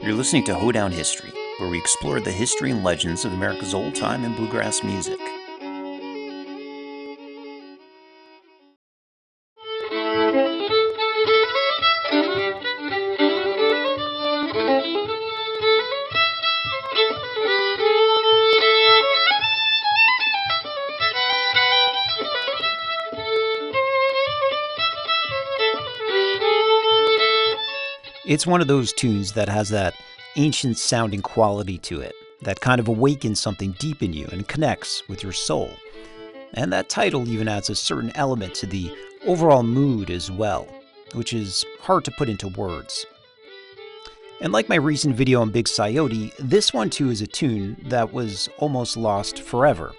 You're listening to Hoedown History, where we explore the history and legends of America's old-time and bluegrass music. It's one of those tunes that has that ancient sounding quality to it, that kind of awakens something deep in you and connects with your soul. And that title even adds a certain element to the overall mood as well, which is hard to put into words. And like my recent video on Big Coyote, this one too is a tune that was almost lost forever.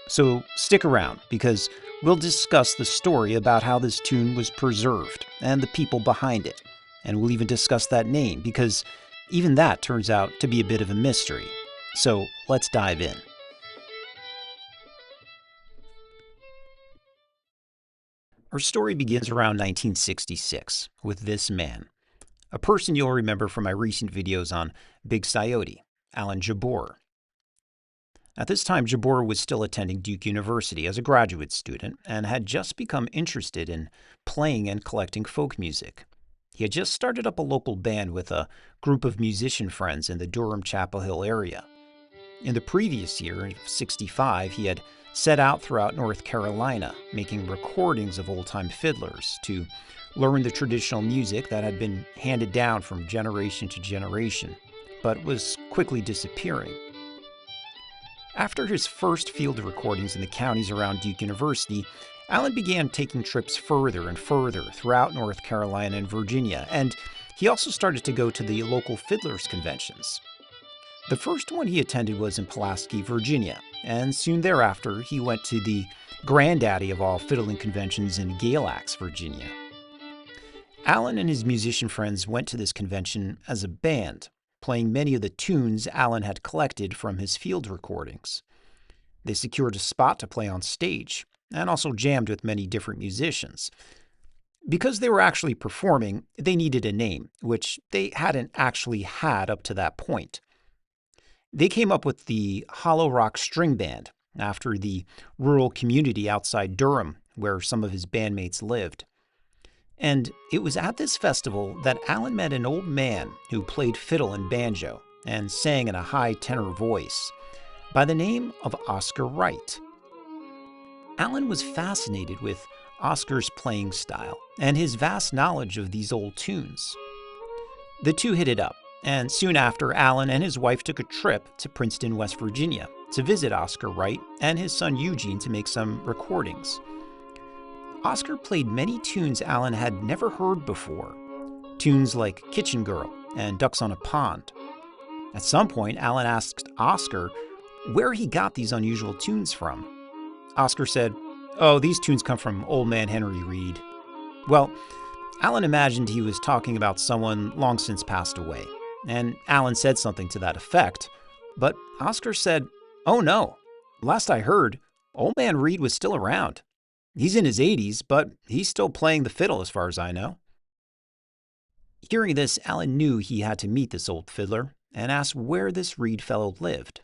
So stick around, because we'll discuss the story about how this tune was preserved and the people behind it. And we'll even discuss that name, because even that turns out to be a bit of a mystery. So let's dive in. Our story begins around 1966 with this man, a person you'll remember from my recent videos on Big Coyote, Alan Jabbour. At this time, Jabbour was still attending Duke University as a graduate student and had just become interested in playing and collecting folk music. He had just started up a local band with a group of musician friends in the Durham-Chapel Hill area. In the previous year, in '65, he had set out throughout North Carolina, making recordings of old-time fiddlers to learn the traditional music that had been handed down from generation to generation, but was quickly disappearing. After his first field recordings in the counties around Duke University, Alan began taking trips further and further throughout North Carolina and Virginia, and he also started to go to the local fiddlers' conventions. The first one he attended was in Pulaski, Virginia, and soon thereafter he went to the granddaddy of all fiddling conventions in Galax, Virginia. Alan and his musician friends went to this convention as a band, playing many of the tunes Alan had collected from his field recordings. They secured a spot to play on stage, and also jammed with many different musicians. Because they were actually performing, they needed a name, which they hadn't actually had up to that point. They came up with the Hollow Rock String Band, after the rural community outside Durham, where some of his bandmates lived. And it was at this festival that Alan met an old man who played fiddle and banjo, and sang in a high tenor voice, by the name of Oscar Wright. Alan was fascinated with Oscar's playing style and his vast knowledge of these old tunes. The two hit it up, and soon after, Alan and his wife took a trip to Princeton, West Virginia, to visit Oscar Wright and his son Eugene to make some recordings. Oscar played many tunes Alan had never heard before, tunes like Kitchen Girl and Ducks on a Pond. At some point, Alan asked Oscar where he got these unusual tunes from. Oscar said, "Oh, these tunes come from Old Man Henry Reed." Well, Alan imagined he was talking about someone long since passed away, and Alan said something to that effect, but Oscar said, "Oh no, last I heard, Old Man Reed was still around. He's in his 80s, but he's still playing the fiddle as far as I know." Hearing this, Alan knew he had to meet this old fiddler and asked where this Reed fellow lived.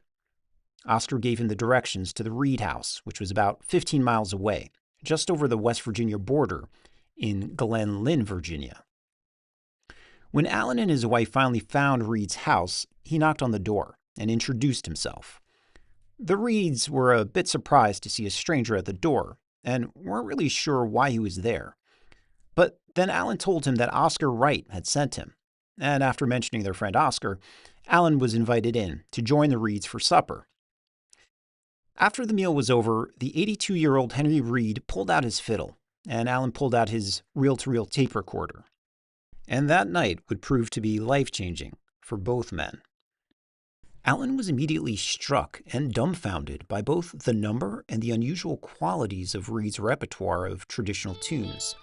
Oscar gave him the directions to the Reed House, which was about 15 miles away, just over the West Virginia border in Glen Lynn, Virginia. When Alan and his wife finally found Reed's house, he knocked on the door and introduced himself. The Reeds were a bit surprised to see a stranger at the door and weren't really sure why he was there. But then Alan told him that Oscar Wright had sent him, and after mentioning their friend Oscar, Alan was invited in to join the Reeds for supper. After the meal was over, the 82-year-old Henry Reed pulled out his fiddle, and Alan pulled out his reel-to-reel tape recorder. And that night would prove to be life-changing for both men. Alan was immediately struck and dumbfounded by both the number and the unusual qualities of Reed's repertoire of traditional tunes.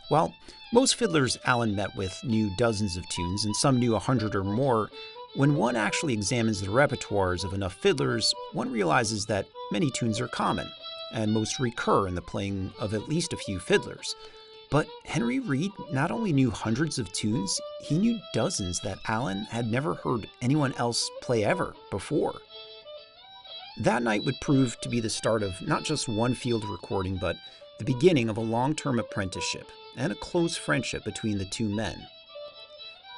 While most fiddlers Alan met with knew dozens of tunes, and some knew 100 or more, when one actually examines the repertoires of enough fiddlers, one realizes that many tunes are common, and most recur in the playing of at least a few fiddlers. But Henry Reed not only knew hundreds of tunes, he knew dozens that Alan had never heard anyone else play ever before. That night would prove to be the start of not just one field recording, but the beginning of a long-term apprenticeship and a close friendship between the two men.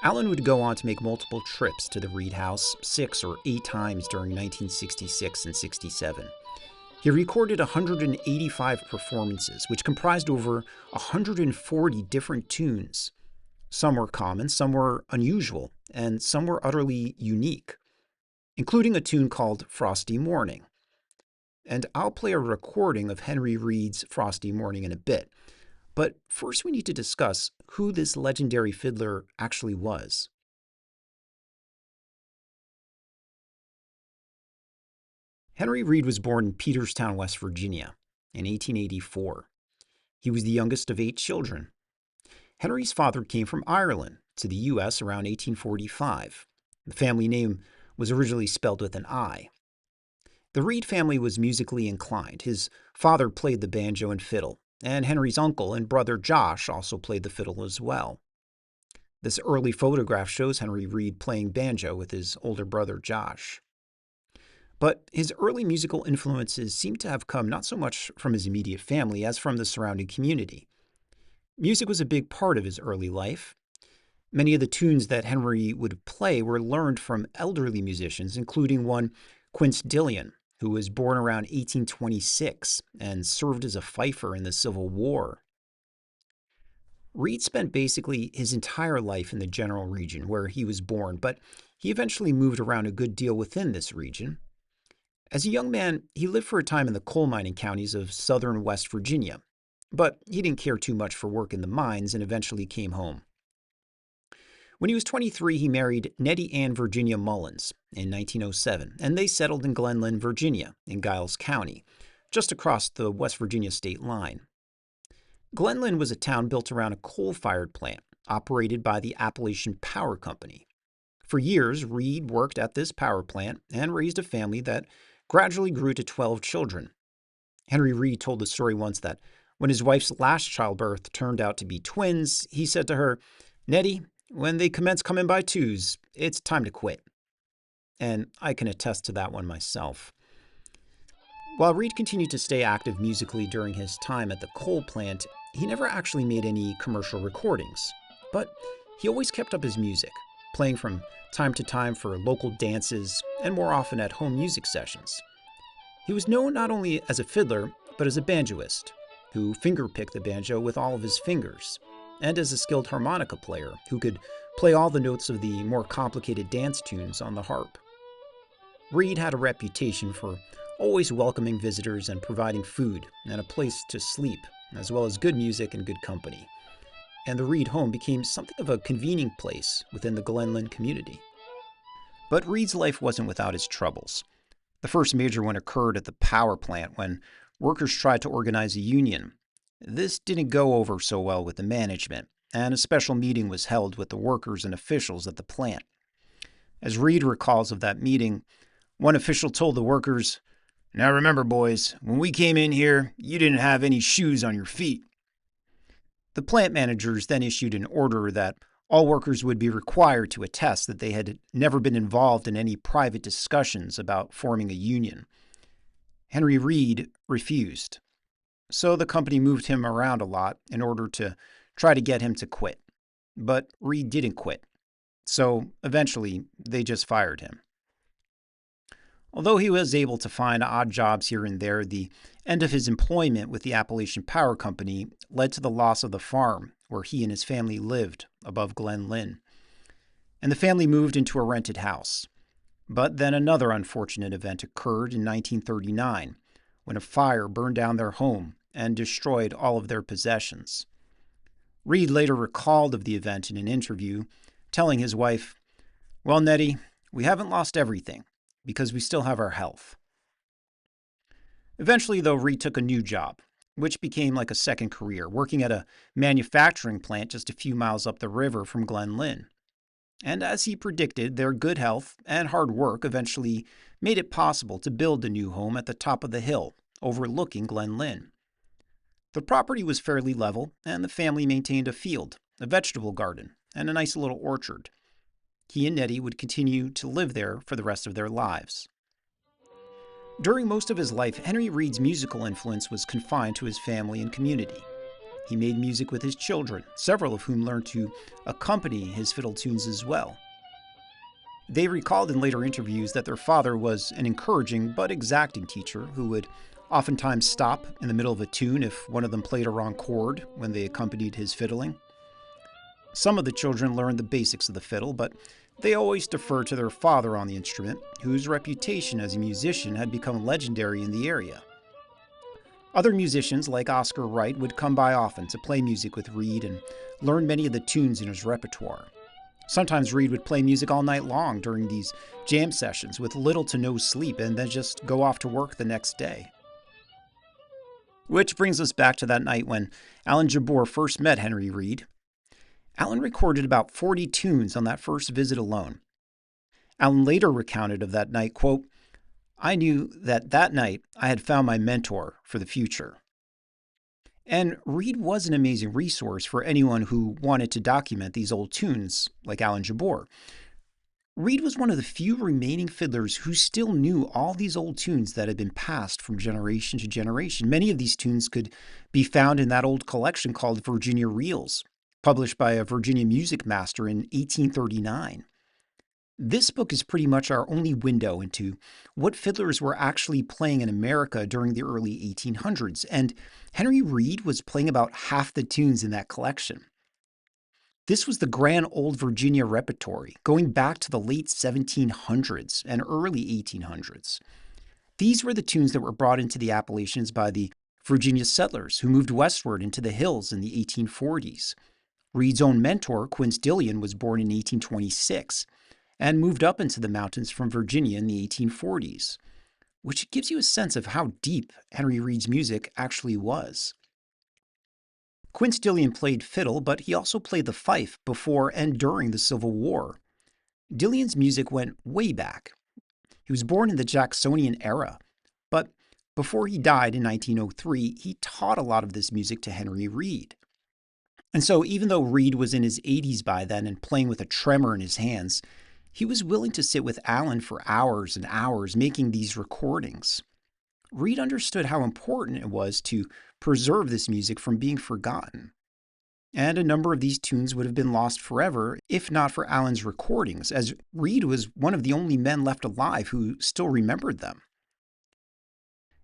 Alan would go on to make multiple trips to the Reed house 6 or 8 times during 1966 and 67. He recorded 185 performances, which comprised over 140 different tunes. Some were common, some were unusual, and some were utterly unique, including a tune called Frosty Morning. And I'll play a recording of Henry Reed's Frosty Morning in a bit. But first we need to discuss who this legendary fiddler actually was. Henry Reed was born in Peterstown, West Virginia, in 1884. He was the youngest of 8 children. Henry's father came from Ireland to the U.S. around 1845. The family name was originally spelled with an I. The Reed family was musically inclined. His father played the banjo and fiddle, and Henry's uncle and brother Josh also played the fiddle as well. This early photograph shows Henry Reed playing banjo with his older brother Josh. But his early musical influences seem to have come not so much from his immediate family as from the surrounding community. Music was a big part of his early life. Many of the tunes that Henry would play were learned from elderly musicians, including one Quince Dillion, who was born around 1826 and served as a fifer in the Civil War. Reed spent basically his entire life in the general region where he was born, but he eventually moved around a good deal within this region. As a young man, he lived for a time in the coal mining counties of southern West Virginia, but he didn't care too much for work in the mines and eventually came home. When he was 23, he married Nettie Ann Virginia Mullins in 1907, and they settled in Glenlyn, Virginia, in Giles County, just across the West Virginia state line. Glenlyn was a town built around a coal-fired plant operated by the Appalachian Power Company. For years, Reed worked at this power plant and raised a family that gradually grew to 12 children. Henry Reed told the story once that when his wife's last childbirth turned out to be twins, he said to her, "Nettie, when they commence coming by twos, it's time to quit." And I can attest to that one myself. While Reed continued to stay active musically during his time at the coal plant, he never actually made any commercial recordings. But he always kept up his music, playing from time to time for local dances and more often at home music sessions. He was known not only as a fiddler, but as a banjoist, who fingerpicked the banjo with all of his fingers, and as a skilled harmonica player who could play all the notes of the more complicated dance tunes on the harp. Reed had a reputation for always welcoming visitors and providing food and a place to sleep, as well as good music and good company. And the Reed home became something of a convening place within the Glenlyn community. But Reed's life wasn't without its troubles. The first major one occurred at the power plant when workers tried to organize a union. This didn't go over so well with the management, and a special meeting was held with the workers and officials at the plant. As Reed recalls of that meeting, one official told the workers, "Now remember, boys, when we came in here, you didn't have any shoes on your feet." The plant managers then issued an order that all workers would be required to attest that they had never been involved in any private discussions about forming a union. Henry Reed refused, so the company moved him around a lot in order to try to get him to quit. But Reed didn't quit, so eventually they just fired him. Although he was able to find odd jobs here and there, the end of his employment with the Appalachian Power Company led to the loss of the farm where he and his family lived above Glenlyn. And the family moved into a rented house. But then another unfortunate event occurred in 1939 when a fire burned down their home and destroyed all of their possessions. Reed later recalled of the event in an interview, telling his wife, "Well, Nettie, we haven't lost everything, because we still have our health." Eventually, though, Reed took a new job, which became like a second career, working at a manufacturing plant just a few miles up the river from Glenlyn. And as he predicted, their good health and hard work eventually made it possible to build a new home at the top of the hill, overlooking Glenlyn. The property was fairly level, and the family maintained a field, a vegetable garden, and a nice little orchard. He and Nettie would continue to live there for the rest of their lives. During most of his life, Henry Reed's musical influence was confined to his family and community. He made music with his children, several of whom learned to accompany his fiddle tunes as well. They recalled in later interviews that their father was an encouraging but exacting teacher who would oftentimes stop in the middle of a tune if one of them played a wrong chord when they accompanied his fiddling. Some of the children learned the basics of the fiddle, but they always deferred to their father on the instrument, whose reputation as a musician had become legendary in the area. Other musicians, like Oscar Wright, would come by often to play music with Reed and learn many of the tunes in his repertoire. Sometimes Reed would play music all night long during these jam sessions with little to no sleep and then just go off to work the next day. Which brings us back to that night when Alan Jabbour first met Henry Reed. Alan recorded about 40 tunes on that first visit alone. Alan later recounted of that night, quote, "I knew that night I had found my mentor for the future." And Reed was an amazing resource for anyone who wanted to document these old tunes, like Alan Jabbour. Reed was one of the few remaining fiddlers who still knew all these old tunes that had been passed from generation to generation. Many of these tunes could be found in that old collection called Virginia Reels, published by a Virginia music master in 1839. This book is pretty much our only window into what fiddlers were actually playing in America during the early 1800s, and Henry Reed was playing about half the tunes in that collection. This was the grand old Virginia repertory, going back to the late 1700s and early 1800s. These were the tunes that were brought into the Appalachians by the Virginia settlers who moved westward into the hills in the 1840s. Reed's own mentor, Quince Dillion, was born in 1826 and moved up into the mountains from Virginia in the 1840s, which gives you a sense of how deep Henry Reed's music actually was. Quince Dillion played fiddle, but he also played the fife before and during the Civil War. Dillion's music went way back. He was born in the Jacksonian era, but before he died in 1903, he taught a lot of this music to Henry Reed. And so even though Reed was in his 80s by then and playing with a tremor in his hands, he was willing to sit with Alan for hours and hours making these recordings. Reed understood how important it was to preserve this music from being forgotten. And a number of these tunes would have been lost forever if not for Alan's recordings, as Reed was one of the only men left alive who still remembered them.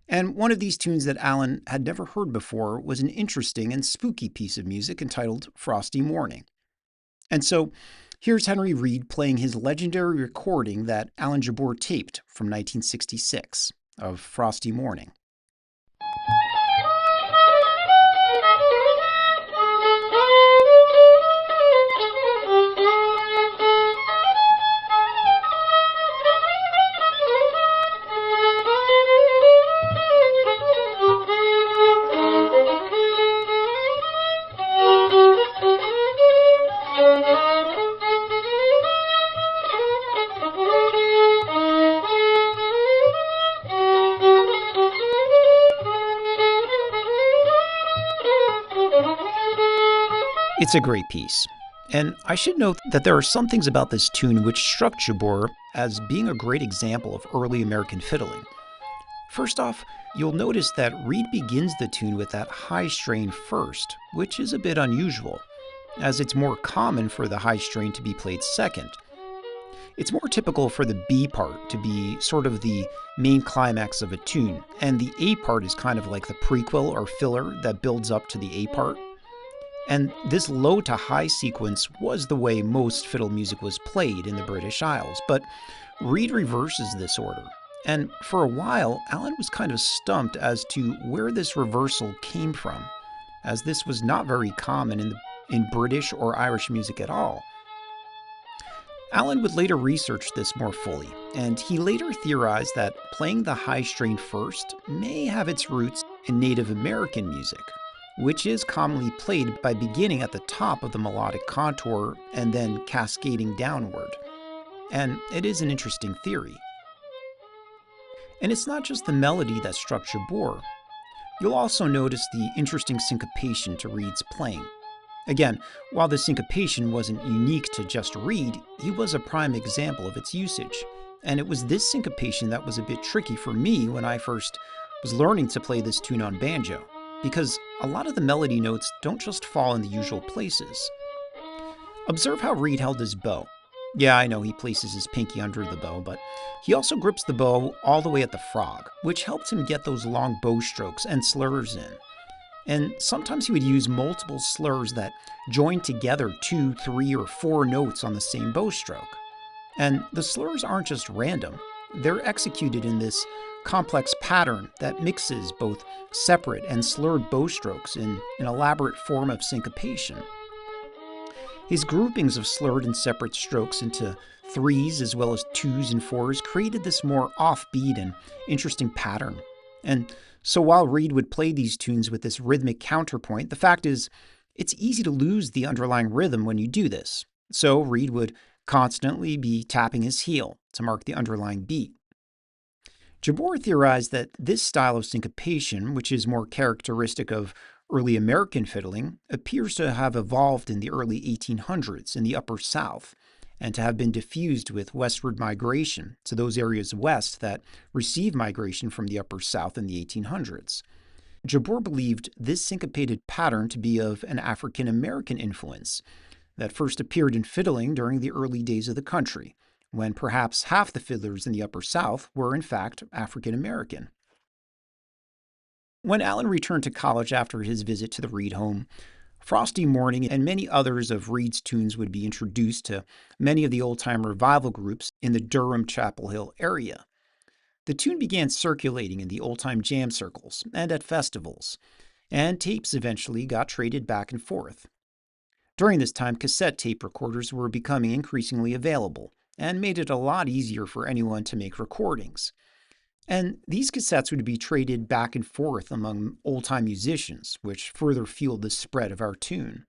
And one of these tunes that Alan had never heard before was an interesting and spooky piece of music entitled Frosty Morning. And so here's Henry Reed playing his legendary recording that Alan Jabbour taped from 1966 of Frosty Morning. It's a great piece, and I should note that there are some things about this tune which struck Jabbour as being a great example of early American fiddling. First off, you'll notice that Reed begins the tune with that high strain first, which is a bit unusual, as it's more common for the high strain to be played second. It's more typical for the B part to be sort of the main climax of a tune, and the A part is kind of like the prequel or filler that builds up to the A part. And this low to high sequence was the way most fiddle music was played in the British Isles, but Reed reverses this order. And for a while, Alan was kind of stumped as to where this reversal came from, as this was not very common in British or Irish music at all. Alan would later research this more fully, and he later theorized that playing the high strain first may have its roots in Native American music, which is commonly played by beginning at the top of the melodic contour and then cascading downward. And it is an interesting theory. And it's not just the melody that struck Jabbour. You'll also notice the interesting syncopation to Reed's playing. Again, while the syncopation wasn't unique to just Reed, he was a prime example of its usage. And it was this syncopation that was a bit tricky for me when I first was learning to play this tune on banjo, because a lot of the melody notes don't just fall in the usual places. Observe how Reed held his bow. Yeah, I know he places his pinky under the bow, but he also grips the bow all the way at the frog, which helps him get those long bow strokes and slurs in. And sometimes he would use multiple slurs that join together 2, 3, or 4 notes on the same bow stroke. And the slurs aren't just random. They're executed in this complex pattern that mixes both separate and slurred bow strokes in an elaborate form of syncopation. His groupings of slurred and separate strokes into 3s as well as 2s and 4s created this more offbeat and interesting pattern. And so while Reed would play these tunes with this rhythmic counterpoint, the fact is, it's easy to lose the underlying rhythm when you do this. So Reed would constantly be tapping his heel to mark the underlying beat. Jabbour theorized that this style of syncopation, which is more characteristic of early American fiddling, appears to have evolved in the early 1800s in the Upper South, and to have been diffused with westward migration to those areas west that received migration from the Upper South in the 1800s. Jabbour believed this syncopated pattern to be of an African American influence that first appeared in fiddling during the early days of the country, when perhaps half the fiddlers in the Upper South were in fact African American. When Alan returned to college after his visit to the Reed home, Frosty Morning and many others of Reed's tunes would be introduced to many of the old-time revival groups in the Durham-Chapel Hill area. The tune began circulating in the old-time jam circles and at festivals, and tapes eventually got traded back and forth. During this time, cassette tape recorders were becoming increasingly available and made it a lot easier for anyone to make recordings. And these cassettes would be traded back and forth among old-time musicians, which further fueled the spread of our tune.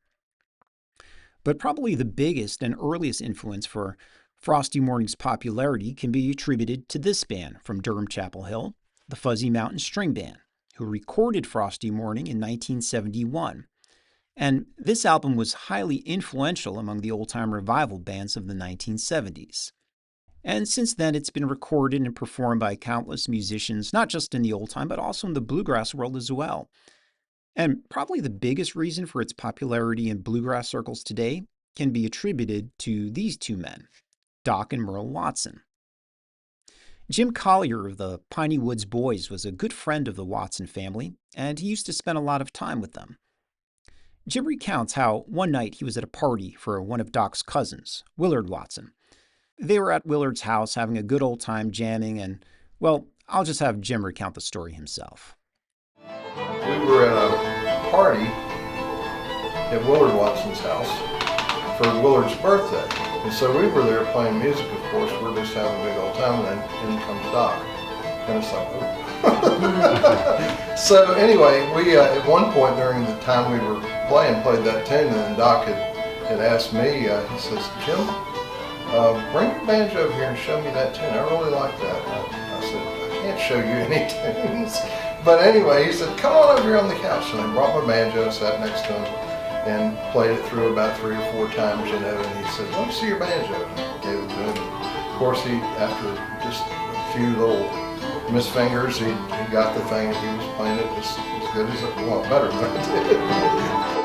But probably the biggest and earliest influence for Frosty Morning's popularity can be attributed to this band from Durham-Chapel Hill, the Fuzzy Mountain String Band, who recorded Frosty Morning in 1971. And this album was highly influential among the old-time revival bands of the 1970s. And since then, it's been recorded and performed by countless musicians, not just in the old time, but also in the bluegrass world as well. And probably the biggest reason for its popularity in bluegrass circles today can be attributed to these two men, Doc and Merle Watson. Jim Collier of the Piney Woods Boys was a good friend of the Watson family, and he used to spend a lot of time with them. Jim recounts how one night he was at a party for one of Doc's cousins, Willard Watson. They were at Willard's house having a good old time jamming, and, well, I'll just have Jim recount the story himself. We were at a party at Willard Watson's house for Willard's birthday. And so we were there playing music, of course. We're just having a big old time, and then in comes Doc. And it's like, oh. So anyway, we at one point during the time we were played that tune, and then Doc had asked me, he says, Jim, bring your banjo over here and show me that tune. I really like that. I said, I can't show you any tunes. But anyway, he said, come on over here on the couch. And I brought my banjo, sat next to him, and played it through about 3 or 4 times, you know, and he said, let me see your banjo. And I gave it to him. Of course, he, after just a few little misfingers, he got the thing, and he was playing it just as good as it, well, better than I did.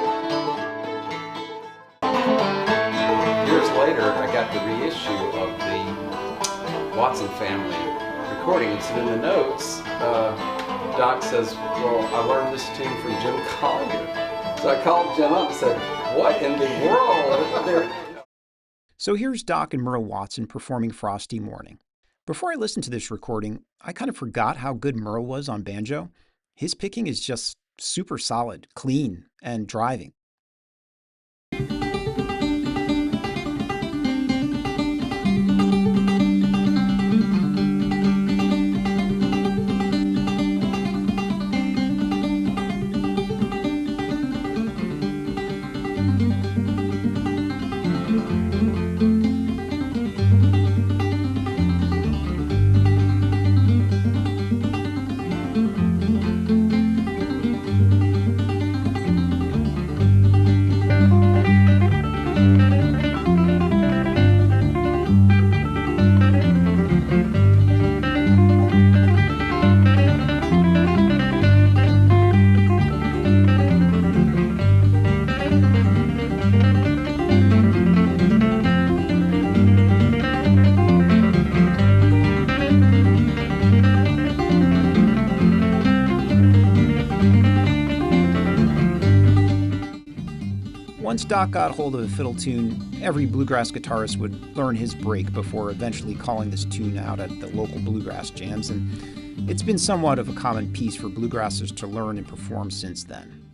Later, I got the reissue of the Watson family recordings, and in the notes, Doc says, well, I learned this tune from Jim Collier. So I called Jim up and said, what in the world? So here's Doc and Merle Watson performing Frosty Morning. Before I listened to this recording, I kind of forgot how good Merle was on banjo. His picking is just super solid, clean, and driving. Once Doc got hold of a fiddle tune, every bluegrass guitarist would learn his break before eventually calling this tune out at the local bluegrass jams, and it's been somewhat of a common piece for bluegrassers to learn and perform since then.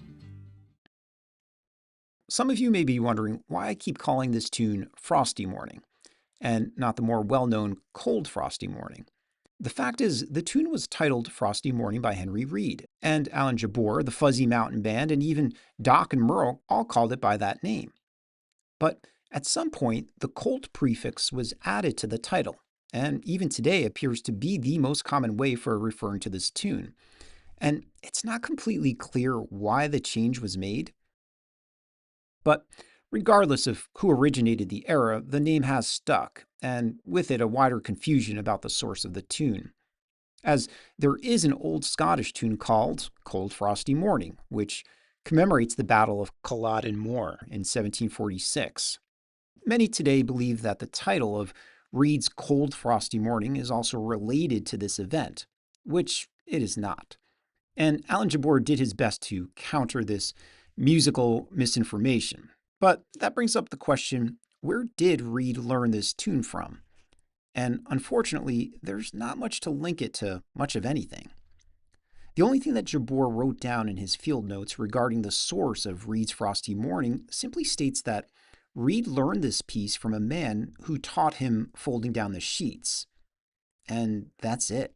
Some of you may be wondering why I keep calling this tune Frosty Morning, and not the more well-known Cold Frosty Morning. The fact is, the tune was titled Frosty Morning by Henry Reed, and Alan Jabbour, the Fuzzy Mountain Band, and even Doc and Merle all called it by that name. But at some point, the cold prefix was added to the title, and even today appears to be the most common way for referring to this tune. And it's not completely clear why the change was made. But regardless of who originated the error, the name has stuck, and with it a wider confusion about the source of the tune. As there is an old Scottish tune called Cold Frosty Morning, which commemorates the Battle of Culloden Moor in 1746. Many today believe that the title of Reed's Cold Frosty Morning is also related to this event, which it is not. And Alan Jabbour did his best to counter this musical misinformation. But that brings up the question, where did Reed learn this tune from? And unfortunately, there's not much to link it to much of anything. The only thing that Jabbour wrote down in his field notes regarding the source of Reed's Frosty Morning simply states that Reed learned this piece from a man who taught him folding down the sheets. And that's it.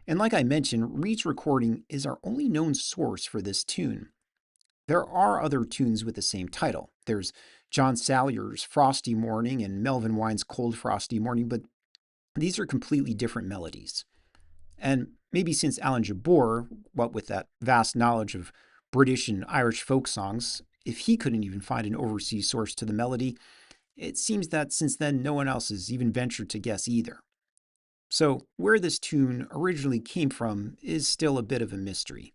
And like I mentioned, Reed's recording is our only known source for this tune. There are other tunes with the same title. There's John Salyer's Frosty Morning and Melvin Wine's Cold Frosty Morning, but these are completely different melodies. And maybe since Alan Jabbour, what with that vast knowledge of British and Irish folk songs, if he couldn't even find an overseas source to the melody, it seems that since then no one else has even ventured to guess either. So where this tune originally came from is still a bit of a mystery.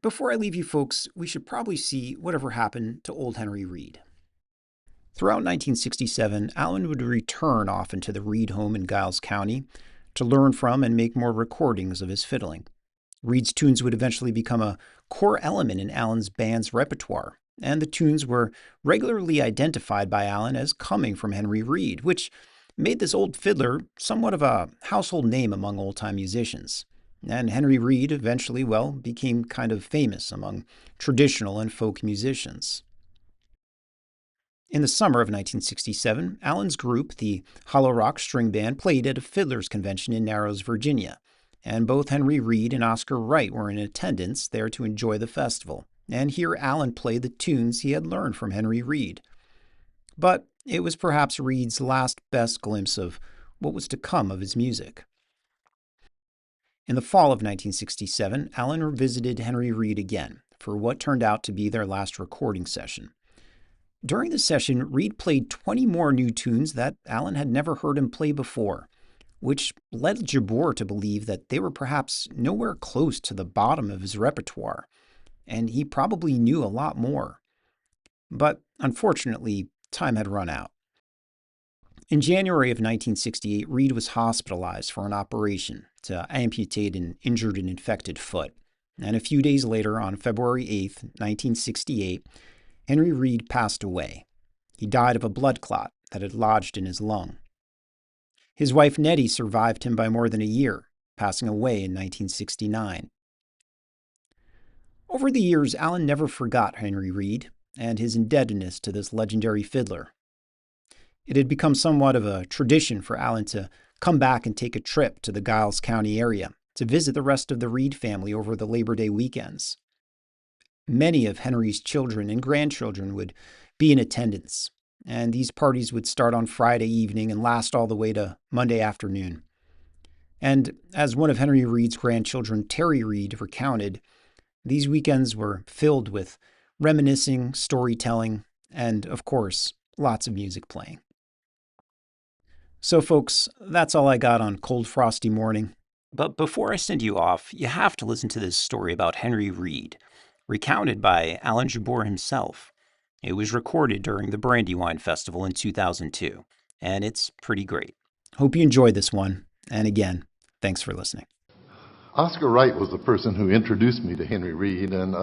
Before I leave you folks, we should probably see whatever happened to old Henry Reed. Throughout 1967, Alan would return often to the Reed home in Giles County to learn from and make more recordings of his fiddling. Reed's tunes would eventually become a core element in Alan's band's repertoire, and the tunes were regularly identified by Alan as coming from Henry Reed, which made this old fiddler somewhat of a household name among old-time musicians. And Henry Reed eventually, became kind of famous among traditional and folk musicians. In the summer of 1967, Alan's group, the Hollow Rock String Band, played at a fiddlers' convention in Narrows, Virginia, and both Henry Reed and Oscar Wright were in attendance there to enjoy the festival, and hear Alan play the tunes he had learned from Henry Reed. But it was perhaps Reed's last best glimpse of what was to come of his music. In the fall of 1967, Alan revisited Henry Reed again for what turned out to be their last recording session. During the session, Reed played 20 more new tunes that Alan had never heard him play before, which led Jabbour to believe that they were perhaps nowhere close to the bottom of his repertoire, and he probably knew a lot more. But unfortunately, time had run out. In January of 1968, Reed was hospitalized for an operation to amputate an injured and infected foot. And a few days later, on February 8, 1968, Henry Reed passed away. He died of a blood clot that had lodged in his lung. His wife Nettie survived him by more than a year, passing away in 1969. Over the years, Alan never forgot Henry Reed and his indebtedness to this legendary fiddler. It had become somewhat of a tradition for Alan to come back and take a trip to the Giles County area to visit the rest of the Reed family over the Labor Day weekends. Many of Henry's children and grandchildren would be in attendance, and these parties would start on Friday evening and last all the way to Monday afternoon. And as one of Henry Reed's grandchildren, Terry Reed, recounted, these weekends were filled with reminiscing, storytelling, and, of course, lots of music playing. So, folks, that's all I got on Cold Frosty Morning. But before I send you off, you have to listen to this story about Henry Reed, recounted by Alan Jabbour himself. It was recorded during the Brandywine Festival in 2002, and it's pretty great. Hope you enjoyed this one, and again, thanks for listening. Oscar Wright was the person who introduced me to Henry Reed, and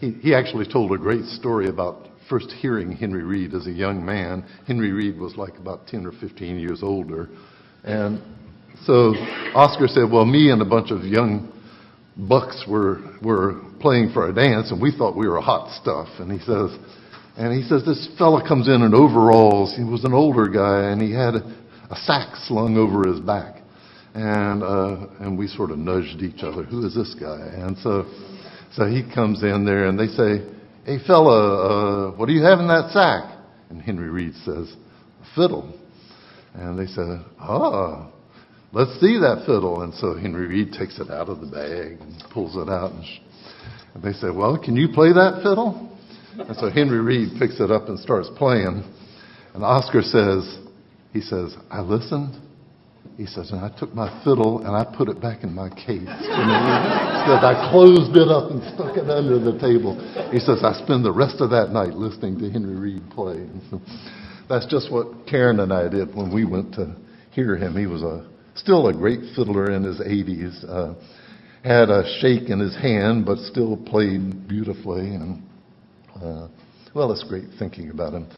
he actually told a great story about first hearing Henry Reed as a young man. Henry Reed was like about 10 or 15 years older. And so Oscar said, well, me and a bunch of young bucks were playing for a dance, and we thought we were hot stuff. And he says, this fella comes in overalls. He was an older guy, and he had a sack slung over his back. And we sort of nudged each other, who is this guy? And so he comes in there, and they say, hey, fella, what do you have in that sack? And Henry Reed says, a fiddle. And they said, let's see that fiddle. And so Henry Reed takes it out of the bag and pulls it out. And they say, well, can you play that fiddle? And so Henry Reed picks it up and starts playing. And Oscar says, I listened. He says, and I took my fiddle and I put it back in my case. Says, I closed it up and stuck it under the table. He says, I spend the rest of that night listening to Henry Reed play. And so that's just what Karen and I did when we went to hear him. He was still a great fiddler in his 80s. Had a shake in his hand, but still played beautifully. And well, it's great thinking about him.